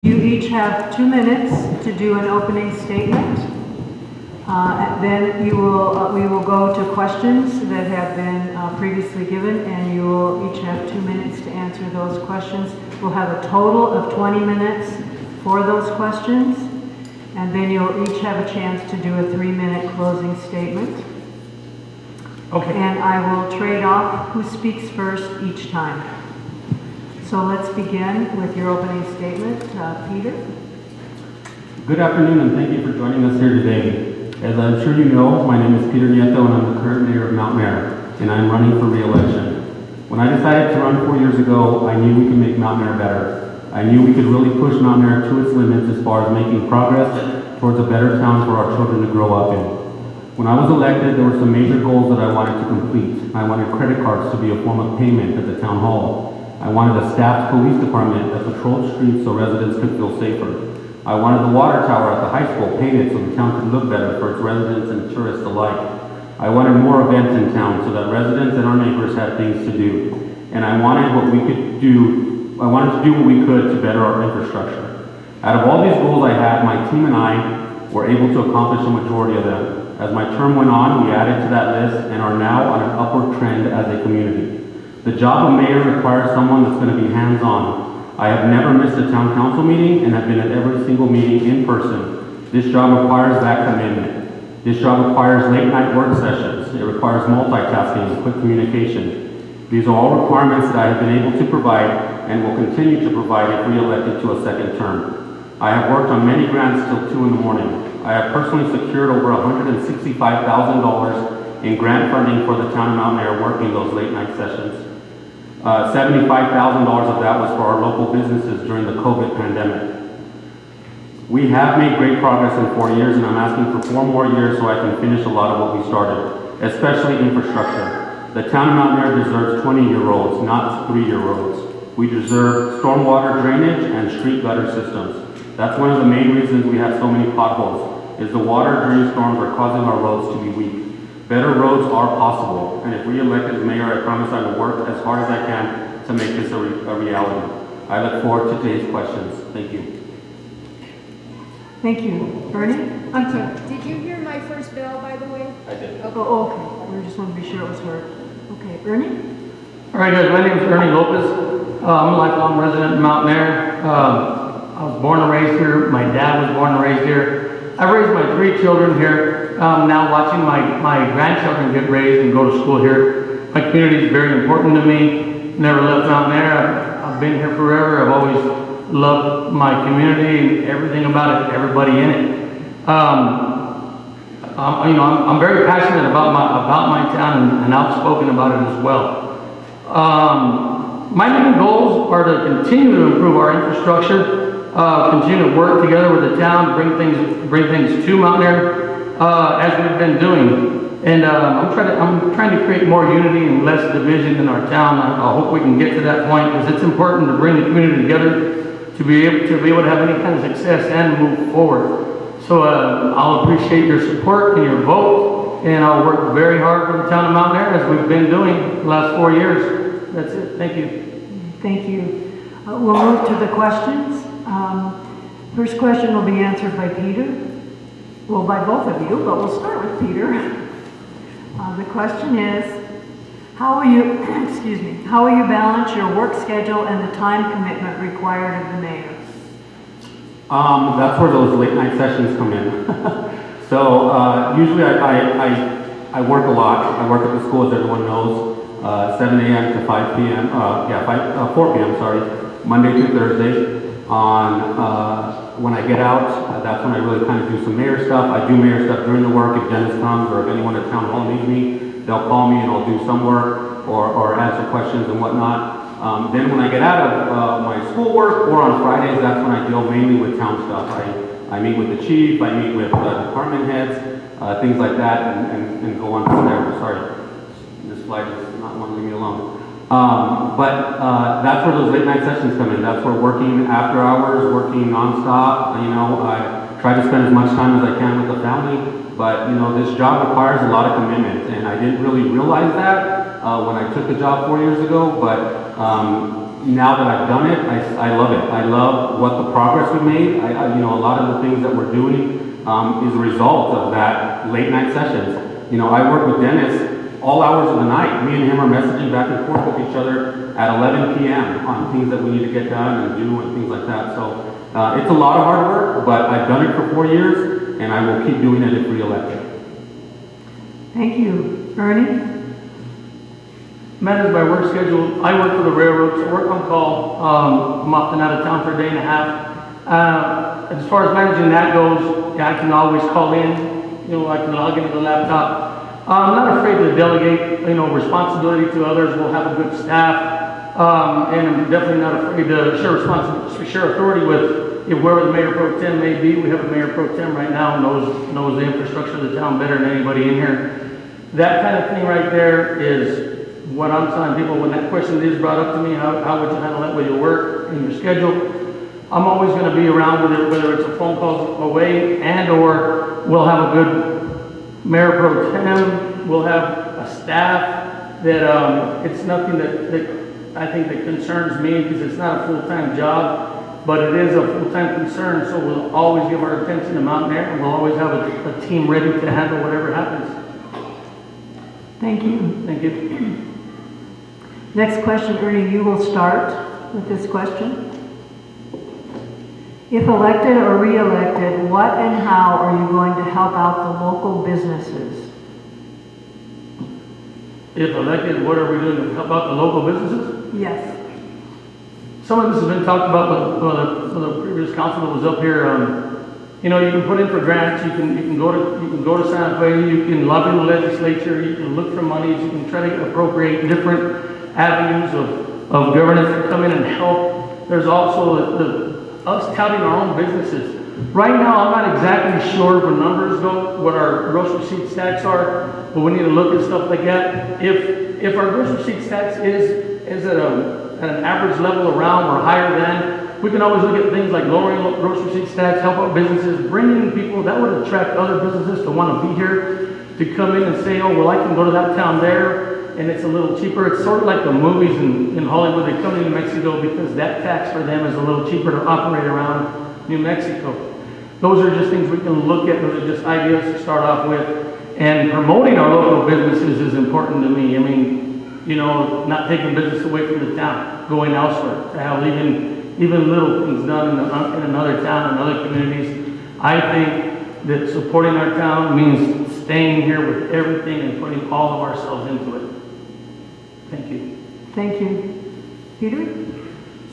You each have 2 minutes to do an opening statement. And then we will go to questions that have been previously given, and you will each have 2 minutes to answer those questions. We'll have a total of 20 minutes for those questions, and then you'll each have a chance to do a 3-minute closing statement. Okay. And I will trade off who speaks first each time. So let's begin with your opening statement. Peter? Good afternoon, and thank you for joining us here today. As I'm sure you know, my name is Peter Nieto, and I'm the current mayor of Mountainair, and I'm running for re-election. When I decided to run 4 years ago, I knew we could make Mountainair better. I knew we could really push Mountainair to its limits as far as making progress towards a better town for our children to grow up in. When I was elected, there were some major goals that I wanted to complete. I wanted credit cards to be a form of payment at the town hall. I wanted a staffed police department that patrolled streets so residents could feel safer. I wanted the water tower at the high school painted so the town could look better for its residents and tourists alike. I wanted more events in town so that residents and our neighbors had things to do. And I wanted to do what we could to better our infrastructure. Out of all these goals I had, my team and I were able to accomplish a majority of them. As my term went on, we added to that list and are now on an upward trend as a community. The job of mayor requires someone that's going to be hands-on. I have never missed a town council meeting and have been at every single meeting in person. This job requires that commitment. This job requires late-night work sessions. It requires multitasking and quick communication. These are all requirements that I have been able to provide and will continue to provide if re-elected to a second term. I have worked on many grants till 2 in the morning. I have personally secured over $165,000 in grant funding for the town of Mountainair working those late-night sessions. $75,000 of that was for our local businesses during the COVID pandemic. We have made great progress in 4 years, and I'm asking for 4 more years so I can finish a lot of what we started, especially infrastructure. The town of Mountainair deserves 20-year roads, not 3-year roads. We deserve stormwater drainage and street gutter systems. That's one of the main reasons we have so many potholes, is the water during storms are causing our roads to be weak. Better roads are possible, and if re-elected as mayor, I promise I will work as hard as I can to make this a reality. I look forward to today's questions. Thank you. Thank you. Bernie? I'm sorry. Did you hear my first bell, by the way? I did. Oh, okay. We just want to be sure it was heard. Okay, Ernie? All right, guys, my name is Ernie Lopez. I'm a lifelong resident of Mountainair. I was born and raised here. My dad was born and raised here. I raised my 3 children here. Now watching my grandchildren get raised and go to school here. My community is very important to me. Never left Mountainair. I've been here forever. I've always loved my community and everything about it, everybody in it. I'm very passionate about my town and outspoken about it as well. My main goals are to continue to improve our infrastructure, continue to work together with the town, bring things to Mountainair, as we've been doing. And I'm trying to create more unity and less division in our town. I hope we can get to that point, because it's important to bring the community together to be able to have any kind of success and move forward. So I'll appreciate your support and your vote, and I'll work very hard for the town of Mountainair as we've been doing the last 4 years. That's it. Thank you. Thank you. We'll move to the questions. First question will be answered by Peter. Well, by both of you, but we'll start with Peter. The question is, how will you balance your work schedule and the time commitment required of the mayor? That's where those late night sessions come in. So usually I work a lot. I work at the school, as everyone knows, 7 a.m. to 5 p.m. 4 p.m. Sorry, Monday through Thursday. When I get out, that's when I really kind of do some mayor stuff. I do mayor stuff during the work. If Dennis comes or if anyone at town hall needs me, they'll call me and I'll do some work or answer questions and whatnot. Then when I get out of my school work or on Fridays, that's when I deal mainly with town stuff. I meet with the chief, I meet with department heads, things like that, and go on from there. Sorry, this slide does not want to leave me alone. That's where those late night sessions come in. That's where working after hours, working nonstop. I try to spend as much time as I can with the family, but this job requires a lot of commitment, and I didn't really realize that when I took the job 4 years ago, but Now that I've done it, I love it. I love what the progress we made. You know, a lot of the things that we're doing is a result of that late night sessions. You know, I work with Dennis all hours of the night. Me and him are messaging back and forth with each other at 11 p.m. on things that we need to get done and do and things like that. So it's a lot of hard work, but I've done it for 4 years and I will keep doing it if reelected. Thank you. Ernie? Manage my work schedule. I work for the railroad, so work on call. I'm often out of town for a day and a half. As far as managing that goes, yeah, I can always call in. You know, I can log into the laptop. I'm not afraid to delegate, you know, responsibility to others. We'll have a good staff, and I'm definitely not afraid to share authority with whoever the mayor pro tem may be. We have a mayor pro tem right now, knows the infrastructure of the town better than anybody in here. That kind of thing right there is what I'm telling people. When that question is brought up to me, how would you handle that with your work and your schedule? I'm always going to be around with it, whether it's a phone call away and or we'll have a good mayor pro tem. We'll have a staff that it's nothing that I think that concerns me because it's not a full-time job, but it is a full-time concern. So we'll always give our attention to Mountainair and we'll always have a team ready to handle whatever happens. Thank you. Thank you. Next question, Ernie, you will start with this question. If elected or re-elected, what and how are you going to help out the local businesses? If elected, what are we doing to help out the local businesses? Yes. Some of this has been talked about by the previous council that was up here. You know, you can put in for grants. You can go to Santa Fe. You can lobby the legislature. You can look for monies. You can try to appropriate different avenues of governance to come in and help. There's also us touting our own businesses. Right now, I'm not exactly sure where numbers go, what our gross receipt tax are, but we need to look at stuff like that. If our gross receipt tax is at an average level around or higher than, we can always look at things like lowering gross receipt tax, help out businesses, bringing people that would attract other businesses to want to be here, to come in and say, oh, well, I can go to that town there, and it's a little cheaper. It's sort of like the movies in Hollywood. They come to New Mexico because that tax for them is a little cheaper to operate around New Mexico. Those are just things we can look at. Those are just ideas to start off with. And promoting our local businesses is important to me. I mean, you know, not taking business away from the town, going elsewhere, to have even little things done in another town, in other communities. I think that supporting our town means staying here with everything and putting all of ourselves into it. Thank you. Thank you. Peter?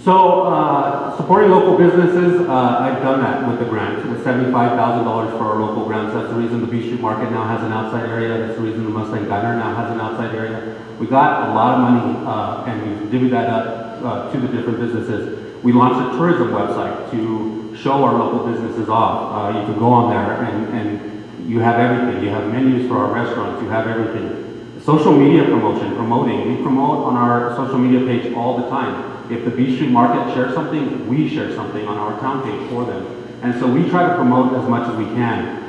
So, supporting local businesses, I've done that with the grant. It was $75,000 for our local grants. That's the reason the Beach Street Market now has an outside area. That's the reason the Mustang Diner now has an outside area. We got a lot of money and we divvied that up to the different businesses. We launched a tourism website to show our local businesses off. You can go on there and you have everything. You have menus for our restaurants. You have everything. Social media promoting. We promote on our social media page all the time. If the Beach Street Market shares something, we share something on our town page for them. And so we try to promote as much as we can.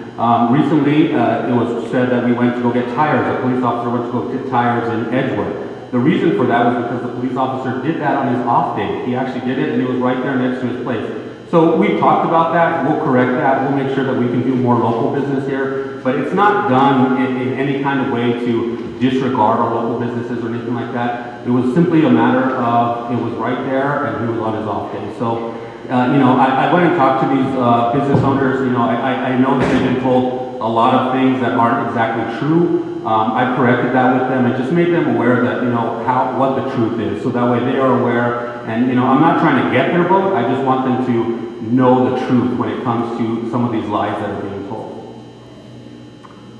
Recently, it was said that we went to go get tires. A police officer went to go get tires in Edgewood. The reason for that was because the police officer did that on his off day. He actually did it and it was right there next to his place. So we've talked about that. We'll correct that. We'll make sure that we can do more local business here. But it's not done in any kind of way to disregard our local businesses or anything like that. It was simply a matter of, it was right there and he was on his off day. So, you know, I went and talked to these business owners. You know, I know that they've been told a lot of things that aren't exactly true. I corrected that with them and just made them aware that, you know, what the truth is. So that way they are aware. And, you know, I'm not trying to get their vote. I just want them to know the truth when it comes to some of these lies that are being told.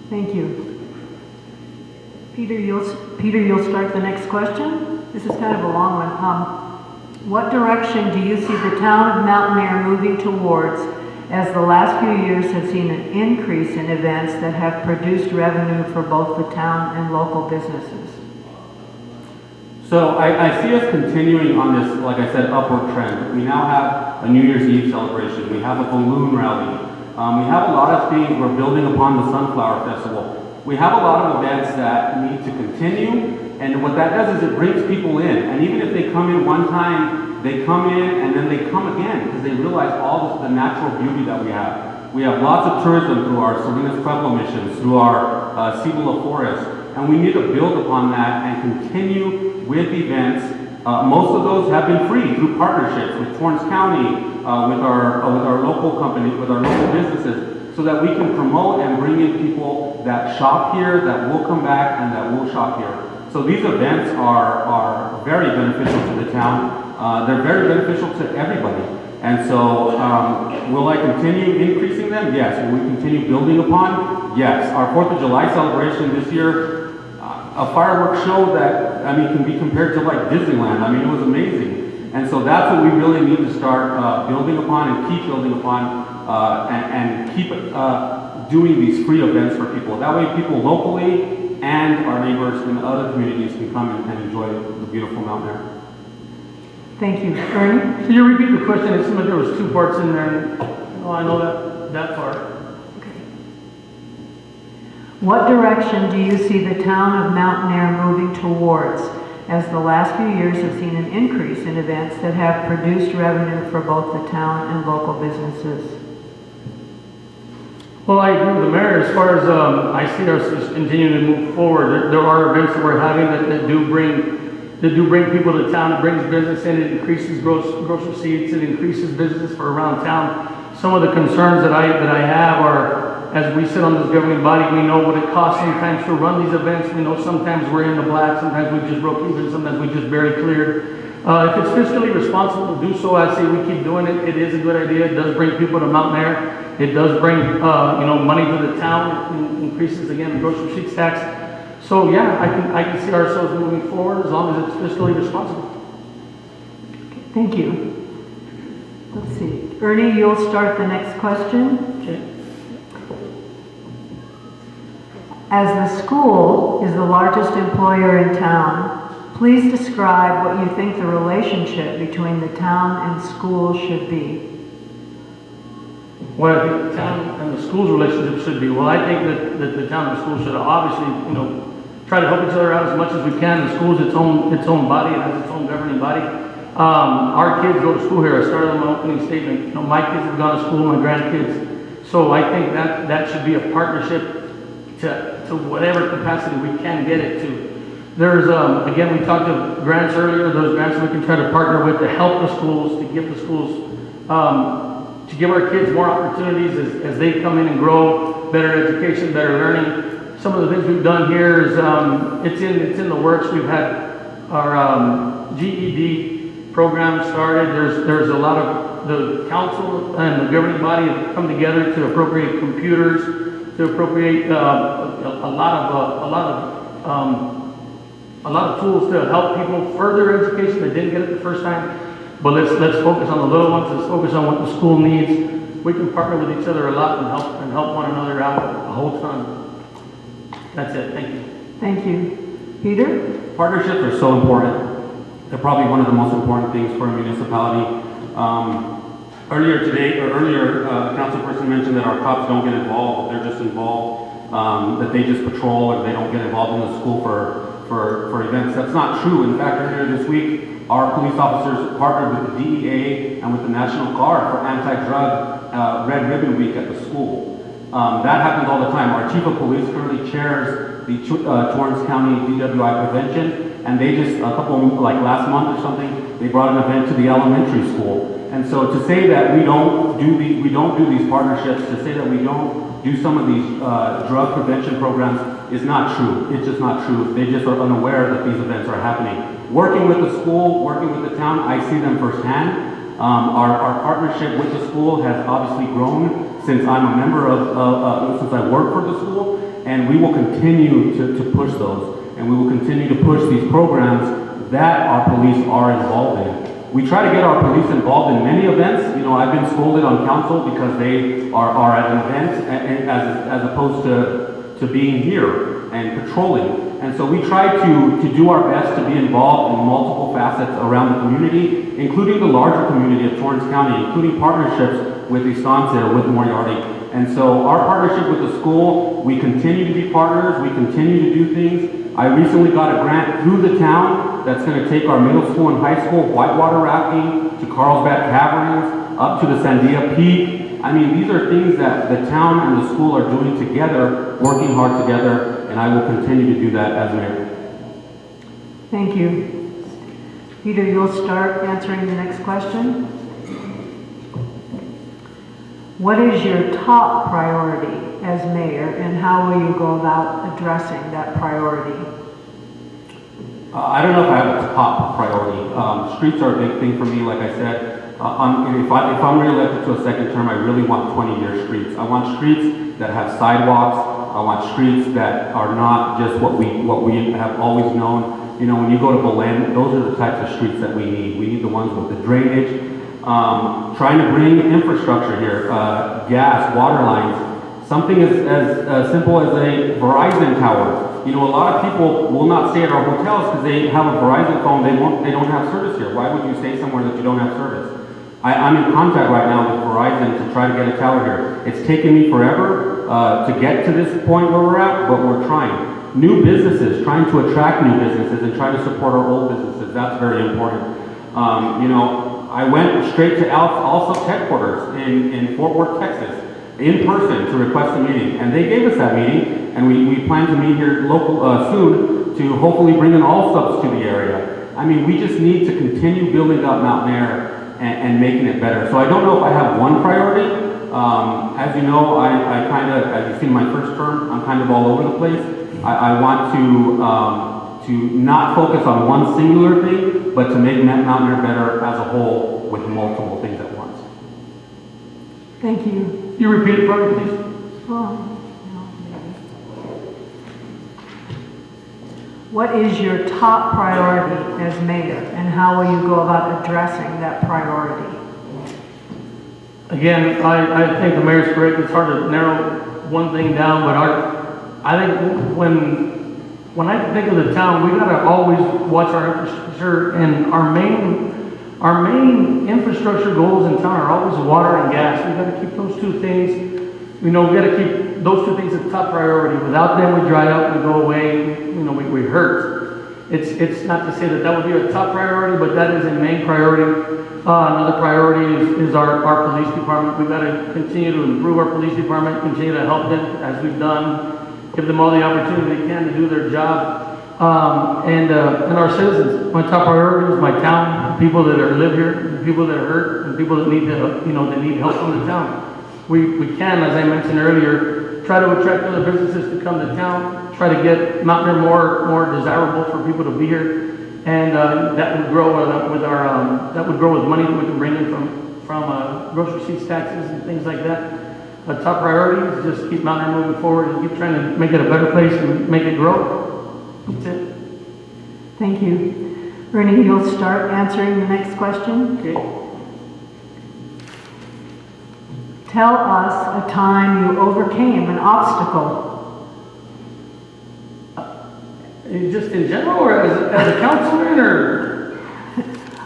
Thank you. Peter, you'll start the next question. This is kind of a long one. What direction do you see the town of Mountainair moving towards as the last few years have seen an increase in events that have produced revenue for both the town and local businesses? So I see us continuing on this, like I said, upward trend. We now have a New Year's Eve celebration. We have a balloon rally. We have a lot of things. We're building upon the Sunflower Festival. We have a lot of events that need to continue And what that does is it brings people in. And even if they come in one time, they come in and then they come again because they realize all the natural beauty that we have. We have lots of tourism through our Salinas Pueblo missions, through our Cibola Forest, and we need to build upon that and continue with events. Most of those have been free through partnerships with Torrance County, with our local company, with our local businesses, so that we can promote and bring in people that shop here, that will come back, and that will shop here. So these events are very beneficial to the town. They're very beneficial to everybody. And so, will I continue increasing them? Yes. Will we continue building upon? Yes. Our 4th of July celebration this year, a fireworks show that, I mean, can be compared to like Disneyland. I mean, it was amazing. And so that's what we really need to start building upon and keep building upon and keep doing these free events for people. That way people locally and our neighbors in other communities can come and enjoy the beautiful Mountainair. Thank you. Ernie? Can you repeat the question? It seemed like there was 2 parts in there. Oh, I know that part. Okay. What direction do you see the town of Mountainair moving towards, as the last few years have seen an increase in events that have produced revenue for both the town and local businesses? Well, I agree with the mayor as far as I see us just continuing to move forward. There are events that we're having that do bring people to town. It brings business in. It increases gross receipts. It increases business for around town. Some of the concerns that I have are, as we sit on this governing body, we know what it costs sometimes to run these events. We know sometimes we're in the black. Sometimes we just broke even. Sometimes we just barely cleared. If it's fiscally responsible to do so, I say we keep doing it. It is a good idea. It does bring people to Mountainair. It does bring, money to the town. It increases, again, the gross receipts tax. So, yeah, I can see ourselves moving forward as long as it's fiscally responsible. Okay, thank you. Let's see. Ernie, you'll start the next question. Okay. As the school is the largest employer in town, please describe what you think the relationship between the town and school should be. Well, I think the town and the school's relationship should be, well, I think that the town and the school should obviously, try to help each other out as much as we can. The school's its own body. It has its own governing body. Our kids go to school here. I started in my opening statement. My kids have gone to school, my grandkids. So I think that should be a partnership to whatever capacity we can get it to. There's, again, we talked of grants earlier. Those grants we can try to partner with to help the schools, to give the schools, to give our kids more opportunities as they come in and grow, better education, better learning. Some of the things we've done here is, it's in the works. We've had our GED program started. There's a lot of the council and the governing body have come together to appropriate computers, to appropriate a lot of tools to help people further education that didn't get it the first time. But let's focus on the little ones. Let's focus on what the school needs. We can partner with each other a lot and help one another out a whole ton. That's it. Thank you. Thank you. Peter? Partnerships are so important. They're probably one of the most important things for a municipality. Earlier, a council person mentioned that our cops don't get involved. They're just involved, that they just patrol and they don't get involved in the school for events. That's not true. In fact, earlier this week, our police officers partnered with the DEA and with the National Guard for anti-drug Red Ribbon Week at the school. That happens all the time. Our chief of police currently chairs the Torrance County DWI prevention, and they just last month or something, they brought an event to the elementary school. And so to say that we don't do these partnerships, to say that we don't do some of these drug prevention programs is not true. It's just not true. They just are unaware that these events are happening. Working with the school, working with the town, I see them firsthand. Our partnership with the school has obviously grown since I'm a member since I work for the school, and we will continue to push those, and we will continue to push these programs that our police are involved in. We try to get our police involved in many events. I've been scolded on council because they are at an event as opposed to being here and patrolling. And so we try to do our best to be involved in multiple facets around the community, including the larger community of Torrance County, including partnerships with Estancia, with Moriarty. And so our partnership with the school, we continue to be partners, we continue to do things. I recently got a grant through the town that's going to take our middle school and high school whitewater rafting to Carlsbad Caverns, up to the Sandia Peak. I mean, these are things that the town and the school are doing together, working hard together, and I will continue to do that as mayor. Thank you. Peter, you'll start answering the next question. What is your top priority as mayor, and how will you go about addressing that priority? I don't know if I have a top priority. Streets are a big thing for me, like I said. If I'm re-elected to a second term, I really want 20-year streets. I want streets that have sidewalks. I want streets that are not just what we have always known. You know, when you go to Belen, those are the types of streets that we need. We need the ones with the drainage. Trying to bring infrastructure here, gas, water lines. Something as simple as a Verizon tower. You know, a lot of people will not stay at our hotels because they have a Verizon phone. They don't have service here. Why would you stay somewhere that you don't have service? I'm in contact right now with Verizon to try to get a tower here. It's taken me forever to get to this point where we're at, but we're trying. New businesses, trying to attract new businesses and trying to support our old businesses. That's very important. You know, I went straight to also headquarters in Fort Worth, Texas, in person to request a meeting, and they gave us that meeting, and we plan to meet here soon to hopefully bring in all subs to the area. I mean, we just need to continue building up Mountainair and making it better. So I don't know if I have one priority. As you know, I kind of, as you've seen my first term, I'm kind of all over the place. I want to not focus on one singular thing, but to make Mountainair better as a whole with multiple things at once. Thank you. You repeat it for me, please? What is your top priority as mayor, and how will you go about addressing that priority? Again, I think the mayor's correct. It's hard to narrow one thing down, but I think when I think of the town, we gotta always watch our infrastructure, and our main infrastructure goals in town are always water and gas. We gotta keep those two things. You know, we gotta keep those two things at top priority. Without them, we dry up, we go away. You know, we hurt. It's not to say that would be a top priority, but that is a main priority. Another priority is our police department. We've got to continue to improve our police department, continue to help them as we've done, give them all the opportunity they can to do their job. And our citizens. My top priority is my town, the people that live here, the people that are hurt, and people that need that need help from the town. We can, as I mentioned earlier, try to attract other businesses to come to town, try to get Mountainair more desirable for people to be here. And that would grow with money that we can bring in from grocery receipts, taxes, and things like that. A top priority is just keep Mountainair moving forward and keep trying to make it a better place and make it grow. That's it. Thank you. Ernie, you'll start answering the next question. Okay. Tell us a time you overcame an obstacle. Just in general, or as a councilman, or?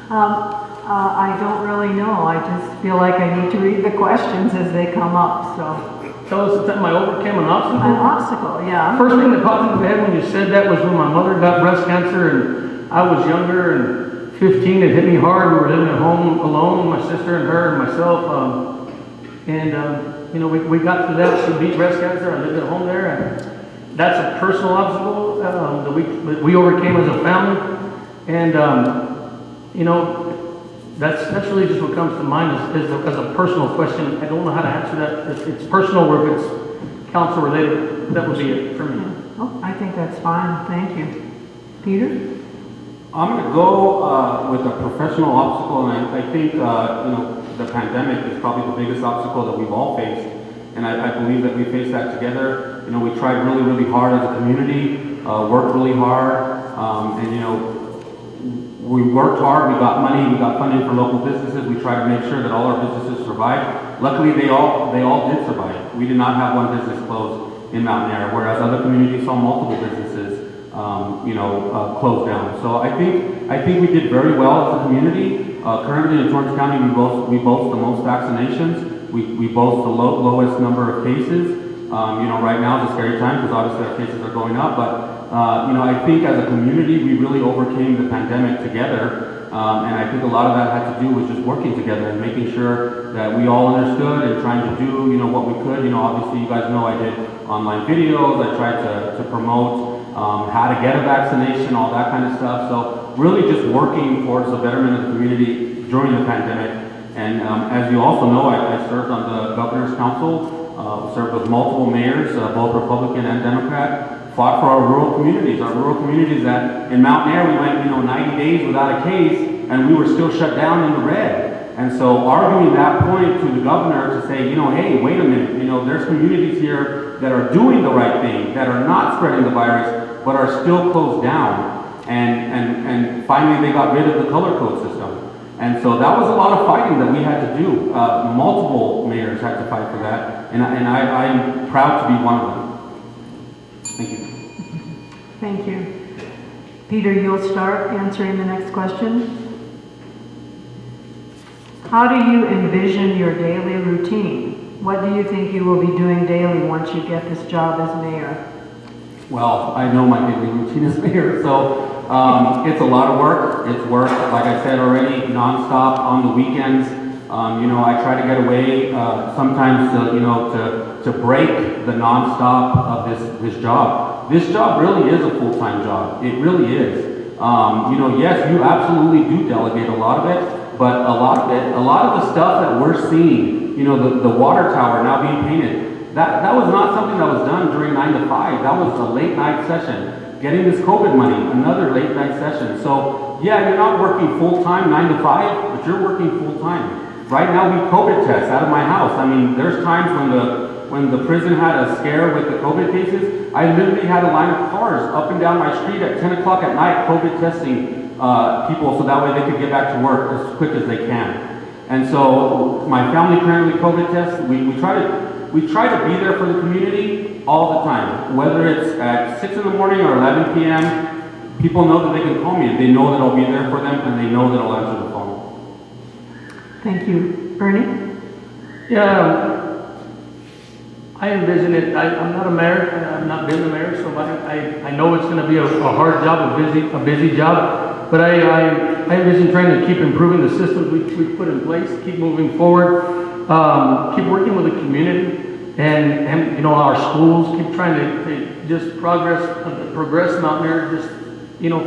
I don't really know. I just feel like I need to read the questions as they come up, so. Tell us the time I overcame an obstacle? An obstacle, yeah. First thing that popped into my head when you said that was when my mother got breast cancer, and I was younger, and 15, it hit me hard. We were living at home alone, my sister and her and myself. You know, we got through that. She beat breast cancer. I lived at home there, and that's a personal obstacle that we overcame as a family. And you know, that's really just what comes to mind as a personal question. I don't know how to answer that. If it's personal or if it's council related, that would be it for me. Oh, I think that's fine. Thank you. Peter? I'm going to go with a professional obstacle, and I think you know, the pandemic is probably the biggest obstacle that we've all faced, and I believe that we faced that together. You know, we tried really, really hard as a community, worked really hard, and you know, we worked hard. We got money, we got funding for local businesses. We tried to make sure that all our businesses survived. Luckily, they all did survive. We did not have one business close in Mountainair, whereas other communities saw multiple businesses you know, closed down. So I think we did very well as a community. Currently in Torrance County, we boast the most vaccinations. We boast the lowest number of cases. You know, right now is a scary time because obviously our cases are going up, but I think as a community, we really overcame the pandemic together. And I think a lot of that had to do with just working together and making sure that we all understood and trying to do, what we could. Obviously you guys know I did online videos. I tried to promote how to get a vaccination, all that kind of stuff. So really just working towards the betterment of the community during the pandemic. And as you also know, I served on the Governor's Council, served with multiple mayors, both Republican and Democrat, fought for our rural communities that in Mountainair we went 90 days without a case and we were still shut down in the red. And so arguing that point to the governor to say, hey, wait a minute, there's communities here that are doing the right thing, that are not spreading the virus, but are still closed down. And finally they got rid of the color code system. And so that was a lot of fighting that we had to do. Multiple mayors had to fight for that, and I'm proud to be one of them. Thank you. Thank you. Peter, you'll start answering the next question. How do you envision your daily routine? What do you think you will be doing daily once you get this job as mayor? Well, I know my daily routine as mayor, so it's a lot of work. It's work, like I said already, nonstop on the weekends. I try to get away sometimes to break the nonstop of this job. This job really is a full-time job. It really is. Yes, you absolutely do delegate a lot of it, but a lot of the stuff that we're seeing, the water tower now being painted, that was not something that was done during 9 to 5. That was a late night session. Getting this COVID money, another late night session. So yeah, you're not working full time 9 to 5, but you're working full time. Right now we COVID test out of my house. I mean, there's times when the prison had a scare with the COVID cases, I literally had a line of cars up and down my street at 10 o'clock at night COVID testing people so that way they could get back to work as quick as they can. And so my family currently COVID tests. We try to be there for the community all the time, whether it's at 6 in the morning or 11 p.m. People know that they can call me and they know that I'll be there for them and they know that I'll answer the phone. Thank you. Ernie? Yeah, I envision it. I'm not a mayor. I've not been the mayor, so I know it's going to be a hard job, a busy job. But I envision trying to keep improving the systems we've put in place, keep moving forward, keep working with the community. And our schools, keep trying to just progress Mountainair just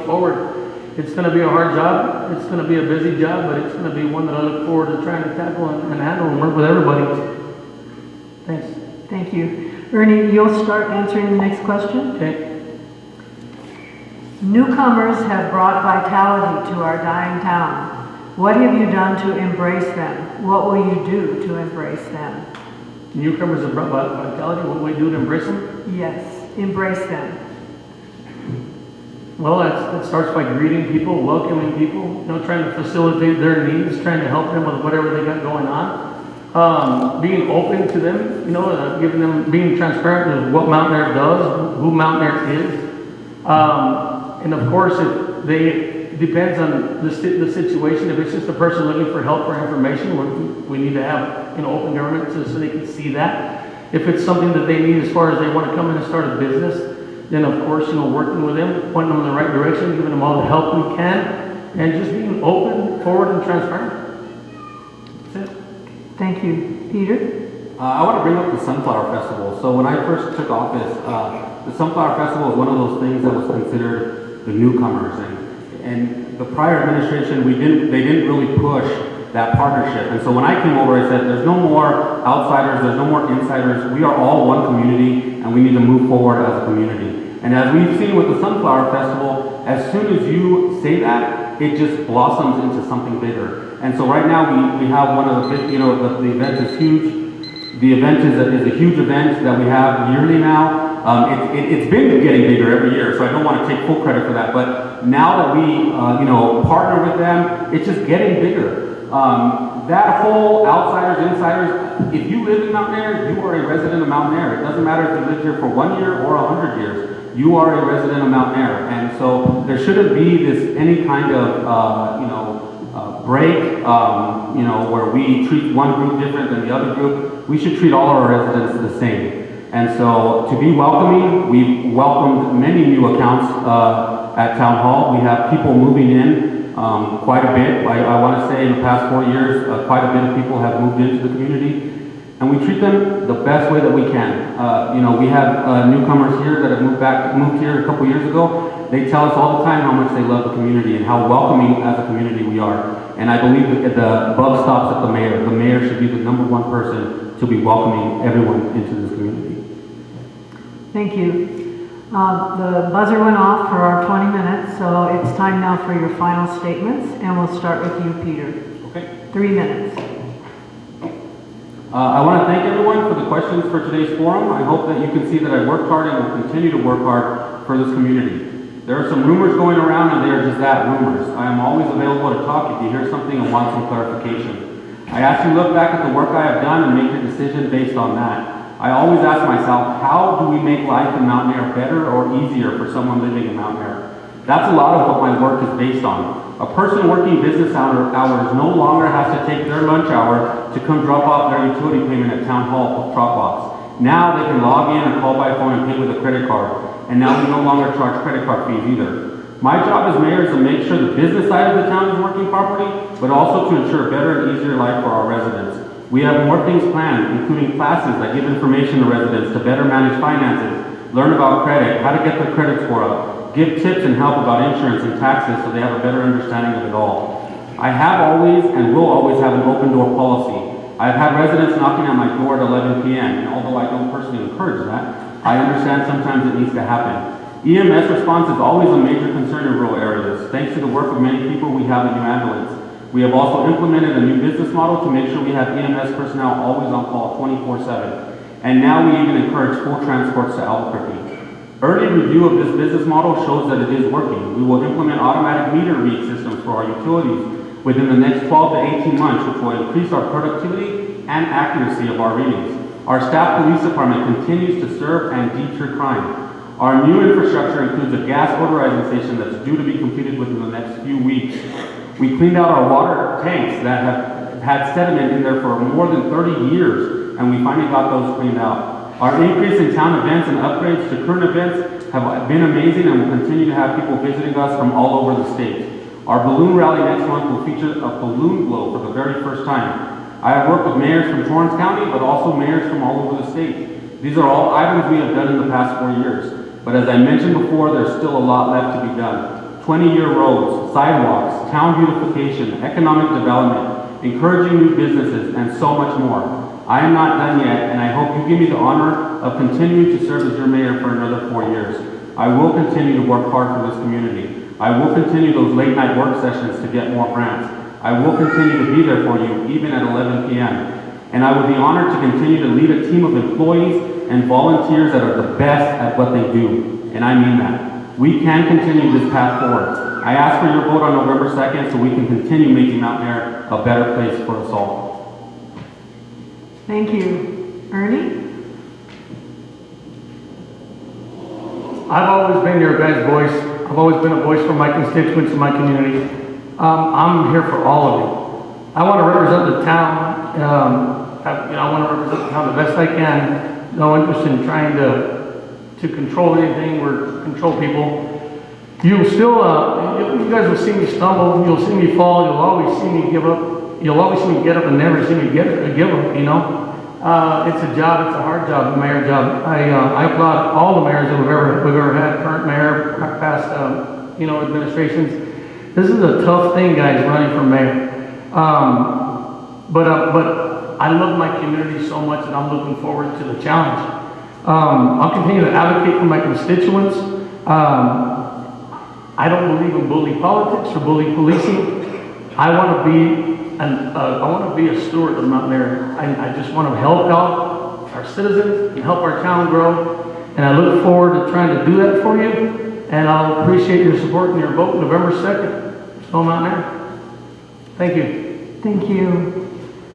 forward. It's going to be a hard job. It's going to be a busy job, but it's going to be one that I look forward to trying to tackle and handle and work with everybody. Thanks. Thank you. Ernie, you'll start answering the next question. Okay. Newcomers have brought vitality to our dying town. What have you done to embrace them? What will you do to embrace them? Newcomers have brought vitality. What will we do to embrace them? Yes, embrace them. Well, that starts by greeting people, welcoming people, trying to facilitate their needs, trying to help them with whatever they got going on. Being open to them, giving them, being transparent with what Mountainair does, who Mountainair is. And of course, it depends on the situation. If it's just a person looking for help or information, we need to have open government so they can see that. If it's something that they need as far as they want to come in and start a business, then of course, working with them, pointing them in the right direction, giving them all the help we can, and just being open, forward, and transparent. That's it. Thank you. Peter? I want to bring up the Sunflower Festival. So when I first took office, the Sunflower Festival was one of those things that was considered the newcomers, and the prior administration, they didn't really push that partnership. And so when I came over, I said, there's no more outsiders, there's no more insiders. We are all one community, and we need to move forward as a community. And as we've seen with the Sunflower Festival, as soon as you say that, it just blossoms into something bigger. And so right now we have one of the big, the event is huge. The event is a huge event that we have yearly now. It's been getting bigger every year, so I don't want to take full credit for that. But now that we, partner with them, it's just getting bigger. That whole outsiders, insiders, if you live in Mountainair, you are a resident of Mountainair. It doesn't matter if you live here for 1 year or 100 years. You are a resident of Mountainair. And so there shouldn't be any kind of, break, where we treat one group different than the other group. We should treat all of our residents the same. And so to be welcoming, we've welcomed many new accounts at Town Hall. We have people moving in quite a bit. I want to say in the past 4 years, quite a bit of people have moved into the community. And we treat them the best way that we can. We have newcomers here that have moved here a couple years ago. They tell us all the time how much they love the community and how welcoming as a community we are. And I believe that the buck stops at the mayor. The mayor should be the #1 person to be welcoming everyone into this community. Thank you. The buzzer went off for our 20 minutes, so it's time now for your final statements, and we'll start with you, Peter. Okay. 3 minutes. I want to thank everyone for the questions for today's forum. I hope that you can see that I worked hard and will continue to work hard for this community. There are some rumors going around, and they are just that, rumors. I am always available to talk if you hear something and want some clarification. I ask you to look back at the work I have done and make your decision based on that. I always ask myself, how do we make life in Mountainair better or easier for someone living in Mountainair? That's a lot of what my work is based on. A person working business hours no longer has to take their lunch hour to come drop off their utility payment at Town Hall Dropbox. Now they can log in or call by phone and pay with a credit card. And now we no longer charge credit card fees either. My job as mayor is to make sure the business side of the town is working properly, but also to ensure a better and easier life for our residents. We have more things planned, including classes that give information to residents to better manage finances, learn about credit, how to get their credit score up, give tips and help about insurance and taxes so they have a better understanding of it all. I have always and will always have an open door policy. I have had residents knocking at my door at 11 p.m., and although I don't personally encourage that, I understand sometimes it needs to happen. EMS response is always a major concern in rural areas. Thanks to the work of many people, we have a new ambulance. We have also implemented a new business model to make sure we have EMS personnel always on call 24/7. And now we even encourage full transports to Albuquerque. Early review of this business model shows that it is working. We will implement automatic meter read systems for our utilities within the next 12 to 18 months, which will increase our productivity and accuracy of our readings. Our staff police department continues to serve and deter crime. Our new infrastructure includes a gas odorizing station that's due to be completed within the next few weeks. We cleaned out our water tanks that have had sediment in there for more than 30 years, and we finally got those cleaned out. Our increase in town events and upgrades to current events have been amazing, and will continue to have people visiting us from all over the state. Our balloon rally next month will feature a balloon blow for the very first time. I have worked with mayors from Torrance County, but also mayors from all over the state. These are all items we have done in the past 4 years. But as I mentioned before, there's still a lot left to be done. 20-year roads, sidewalks, town beautification, economic development, encouraging new businesses, and so much more. I am not done yet, and I hope you give me the honor of continuing to serve as your mayor for another 4 years. I will continue to work hard for this community. I will continue those late night work sessions to get more grants. I will continue to be there for you, even at 11 p.m. And I would be honored to continue to lead a team of employees and volunteers that are the best at what they do. And I mean that. We can continue this path forward. I ask for your vote on November 2nd so we can continue making Mountainair a better place for us all. Thank you. Ernie? I've always been your guys' voice. I've always been a voice for my constituents and my community. I'm here for all of you. I want to represent the town. I want to represent the town the best I can. No interest in trying to control anything or control people. You'll still, you guys will see me stumble. You'll see me fall. You'll always see me give up. You'll always see me get up and never see me give up. You know, it's a job. It's a hard job, the mayor job. I applaud all the mayors that we've ever had. Current mayor, past administrations. This is a tough thing, guys, running for mayor. But I love my community so much, and I'm looking forward to the challenge. I'll continue to advocate for my constituents. I don't believe in bully politics or bully policing. I want to be a steward of Mountainair. I just want to help out our citizens and help our town grow. And I look forward to trying to do that for you. And I'll appreciate your support and your vote November 2nd. So Mountainair. Thank you. Thank you.